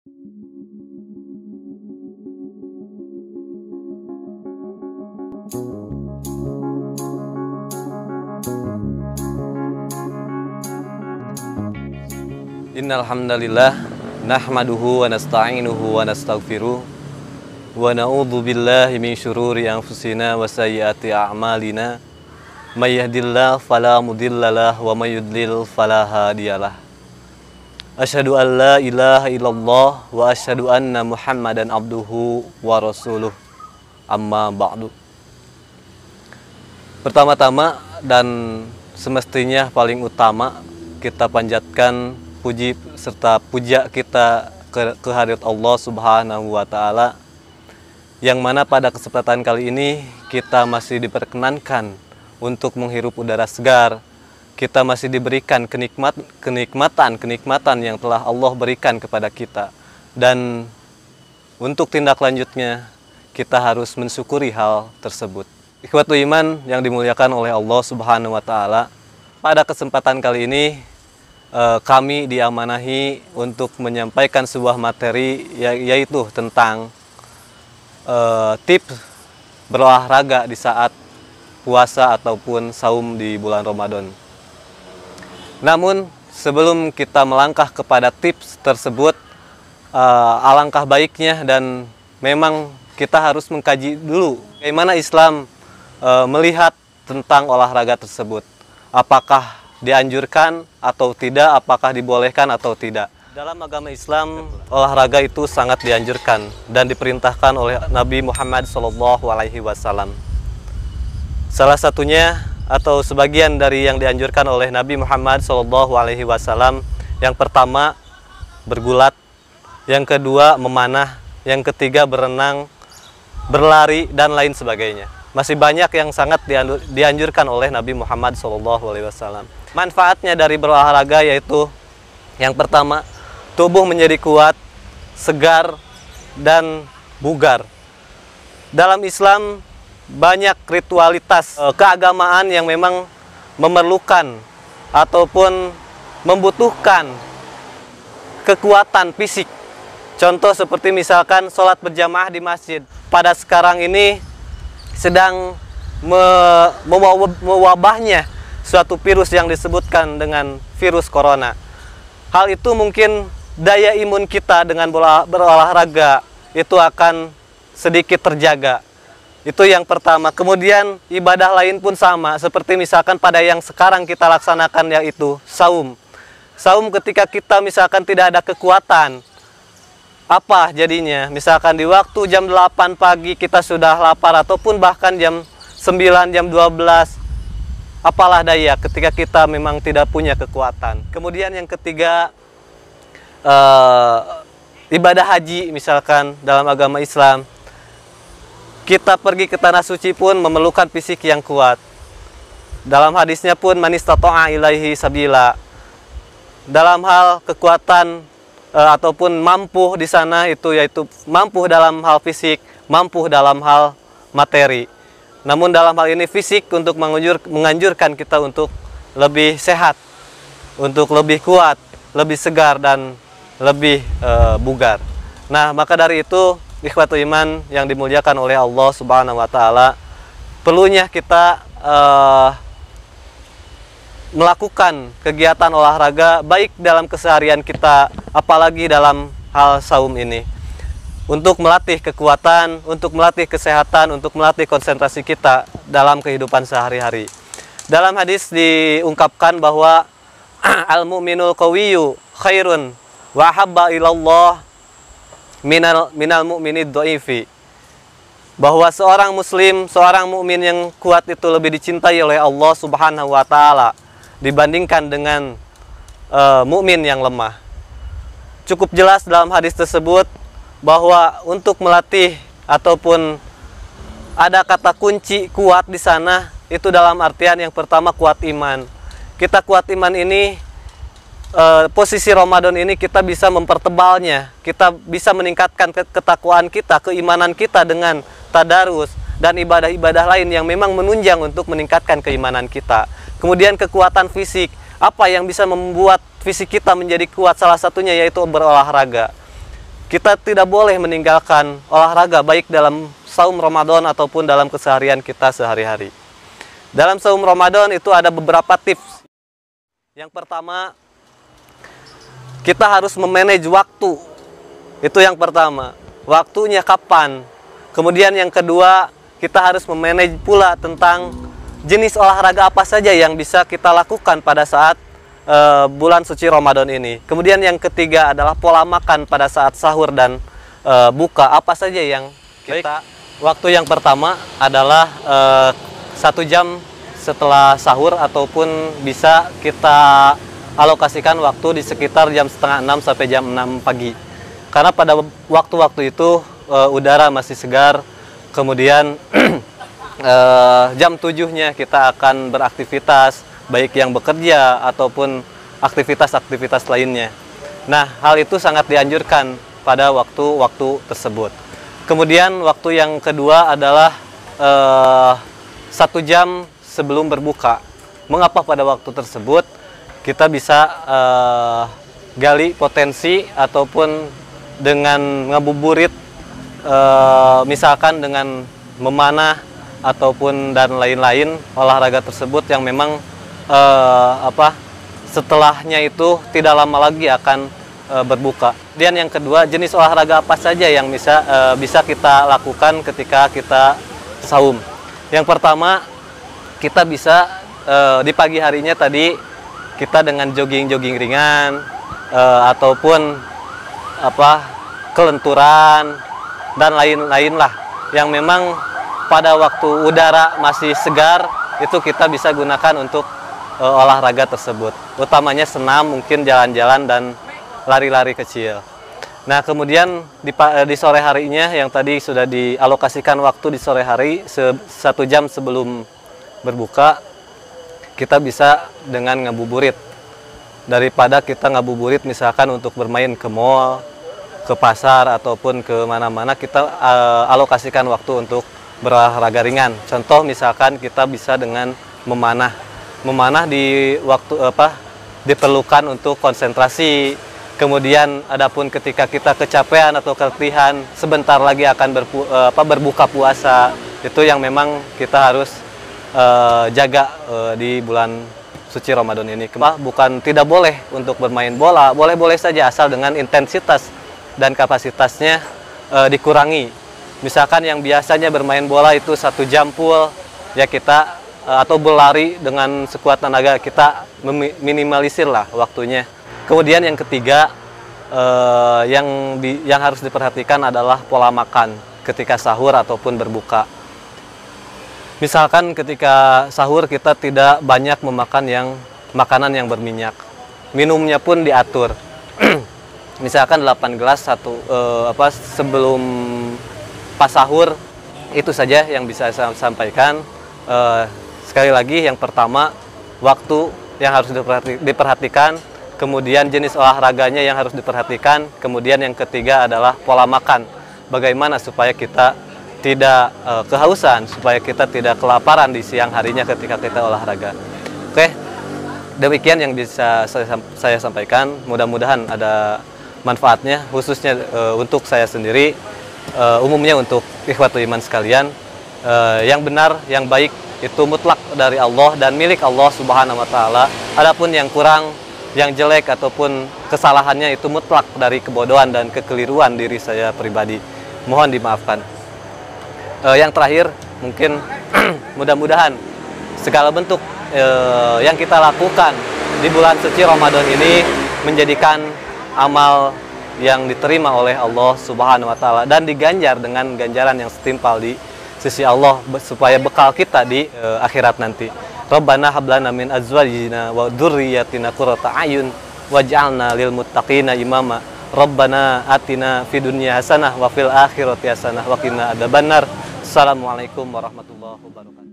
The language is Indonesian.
Innal hamdalillah nahmaduhu wa nasta'inuhu wa nastaghfiruh wa na'udzu billahi min syururi anfusina wa sayyiati a'malina may yahdihillahu fala mudhillalah wa may yudlil fala hadiyalah. Asyhadu an la ilaha illallah wa asyhadu anna Muhammadan abduhu wa rasuluh. Amma ba'du. Pertama-tama dan semestinya paling utama kita panjatkan puji serta puja kita kehadirat Allah Subhanahu wa Ta'ala, yang mana pada kesempatan kali ini kita masih diperkenankan untuk menghirup udara segar. Kita masih diberikan kenikmatan yang telah Allah berikan kepada kita, dan untuk tindak lanjutnya kita harus mensyukuri hal tersebut. Ikhwatul iman yang dimuliakan oleh Allah Subhanahu wa Ta'ala, pada kesempatan kali ini kami diamanahi untuk menyampaikan sebuah materi, yaitu tentang tips berolahraga di saat puasa ataupun saum di bulan Ramadan. Namun sebelum kita melangkah kepada tips tersebut, alangkah baiknya dan memang kita harus mengkaji dulu bagaimana Islam melihat tentang olahraga tersebut. Apakah dianjurkan atau tidak, apakah dibolehkan atau tidak. Dalam agama Islam, olahraga itu sangat dianjurkan dan diperintahkan oleh Nabi Muhammad SAW. Salah satunya atau sebagian dari yang dianjurkan oleh Nabi Muhammad SAW, yang pertama bergulat, yang kedua memanah, yang ketiga berenang, berlari, dan lain sebagainya. Masih banyak yang sangat dianjurkan oleh Nabi Muhammad SAW. Manfaatnya dari berolahraga yaitu yang pertama, tubuh menjadi kuat, segar, dan bugar. Dalam Islam banyak ritualitas keagamaan yang memang memerlukan ataupun membutuhkan kekuatan fisik. Contoh seperti misalkan sholat berjamaah di masjid. Pada sekarang ini sedang mewabahnya suatu virus yang disebutkan dengan virus corona. Hal itu mungkin daya imun kita dengan berolahraga itu akan sedikit terjaga. Itu yang pertama. Kemudian ibadah lain pun sama, seperti misalkan pada yang sekarang kita laksanakan, yaitu saum. Saum ketika kita misalkan tidak ada kekuatan, apa jadinya? Misalkan di waktu jam 8 pagi kita sudah lapar, ataupun bahkan jam 9, jam 12, apalah daya ketika kita memang tidak punya kekuatan. Kemudian yang ketiga, ibadah haji misalkan dalam agama Islam. Kita pergi ke tanah suci pun memerlukan fisik yang kuat. Dalam hadisnya pun man istata'a ilaihi sabila. Dalam hal kekuatan ataupun mampu di sana itu yaitu mampu dalam hal fisik, mampu dalam hal materi. Namun dalam hal ini fisik untuk menganjurkan kita untuk lebih sehat, untuk lebih kuat, lebih segar, dan lebih bugar. Nah, maka dari itu, ikhwatul iman yang dimuliakan oleh Allah Subhanahu wa Ta'ala, perlunya kita melakukan kegiatan olahraga baik dalam keseharian kita, apalagi dalam hal saum ini, untuk melatih kekuatan, untuk melatih kesehatan, untuk melatih konsentrasi kita dalam kehidupan sehari-hari. Dalam hadis diungkapkan bahwa al-mu'minul qawiyyu khairun wa habba ilallah minal mu'minid dha'ifi. Bahwa seorang muslim, seorang mukmin yang kuat itu lebih dicintai oleh Allah Subhanahu wa Ta'ala dibandingkan dengan mukmin yang lemah. Cukup jelas dalam hadis tersebut bahwa untuk melatih ataupun ada kata kunci kuat di sana, itu dalam artian yang pertama kuat iman. Kita kuat iman ini, posisi Ramadan ini kita bisa mempertebalnya, kita bisa meningkatkan ketakwaan kita, keimanan kita dengan tadarus dan ibadah-ibadah lain yang memang menunjang untuk meningkatkan keimanan kita. Kemudian kekuatan fisik, apa yang bisa membuat fisik kita menjadi kuat? Salah satunya yaitu berolahraga. kita tidak boleh meninggalkan olahraga baik dalam saum Ramadan ataupun dalam keseharian kita sehari-hari. Dalam saum Ramadan itu ada beberapa tips. Yang pertama, kita harus memanage waktu. Itu yang pertama. Waktunya kapan? Kemudian yang kedua, kita harus memanage pula tentang jenis olahraga apa saja yang bisa kita lakukan pada saat bulan suci Ramadan ini. Kemudian yang ketiga adalah pola makan pada saat sahur dan buka. Apa saja yang kita... Waktu yang pertama adalah 1 jam setelah sahur, ataupun bisa kita alokasikan waktu di sekitar jam setengah 6 sampai jam 6 pagi. Karena pada waktu-waktu itu udara masih segar, kemudian jam 7-nya kita akan beraktivitas, baik yang bekerja ataupun aktivitas-aktivitas lainnya. Nah, hal itu sangat dianjurkan pada waktu-waktu tersebut. Kemudian waktu yang kedua adalah 1 jam sebelum berbuka. Mengapa pada waktu tersebut kita bisa gali potensi ataupun dengan ngabuburit, misalkan dengan memanah ataupun dan lain-lain olahraga tersebut yang memang setelahnya itu tidak lama lagi akan berbuka. Dan yang kedua, jenis olahraga apa saja yang bisa kita lakukan ketika kita saum. Yang pertama, kita bisa di pagi harinya tadi kita dengan jogging-jogging ringan ataupun kelenturan dan lain-lain lah yang memang pada waktu udara masih segar itu kita bisa gunakan untuk olahraga tersebut. Utamanya senam, mungkin jalan-jalan dan lari-lari kecil. Nah, kemudian di sore harinya yang tadi sudah dialokasikan waktu di sore hari 1 jam sebelum berbuka, kita bisa dengan ngabuburit. Daripada kita ngabuburit misalkan untuk bermain ke mall, ke pasar ataupun ke mana-mana, kita alokasikan waktu untuk berolahraga ringan. Contoh misalkan kita bisa dengan memanah. Memanah di waktu diperlukan untuk konsentrasi. Kemudian adapun ketika kita kecapean atau keletihan, sebentar lagi akan berbuka puasa. Itu yang memang kita harus jaga di bulan suci Ramadan ini. Bukan tidak boleh untuk bermain bola, boleh-boleh saja asal dengan intensitas dan kapasitasnya dikurangi. Misalkan yang biasanya bermain bola itu 1 jam full, ya kita atau berlari dengan sekuat tenaga, kita minimalisir lah waktunya. Kemudian yang ketiga yang harus diperhatikan adalah pola makan ketika sahur ataupun berbuka. Misalkan ketika sahur kita tidak banyak memakan makanan yang berminyak. Minumnya pun diatur. Misalkan 8 gelas sebelum pas sahur, itu saja yang bisa saya sampaikan. Sekali lagi, yang pertama waktu yang harus diperhatikan, kemudian jenis olahraganya yang harus diperhatikan, kemudian yang ketiga adalah pola makan. Bagaimana supaya kita tidak kehausan, supaya kita tidak kelaparan di siang harinya ketika kita olahraga. Oke, demikian yang bisa saya sampaikan. Mudah-mudahan ada manfaatnya, khususnya untuk saya sendiri, umumnya untuk ikhwatul iman sekalian. Yang benar, yang baik itu mutlak dari Allah dan milik Allah Subhanahu wa Ta'ala. Adapun yang kurang, yang jelek ataupun kesalahannya itu mutlak dari kebodohan dan kekeliruan diri saya pribadi. Mohon dimaafkan. Yang terakhir, mungkin mudah-mudahan segala bentuk yang kita lakukan di bulan suci Ramadan ini menjadikan amal yang diterima oleh Allah Subhanahu wa Ta'ala dan diganjar dengan ganjaran yang setimpal di sisi Allah, supaya bekal kita di akhirat nanti. Rabbana hablana min azwajina wa dzurriyyatina qurrata a'yun waj'alna lil muttaqina imama. Rabbana atina fid dunya hasanah wa fil akhirati hasanah wa qina adzabannar. Assalamualaikum warahmatullahi wabarakatuh.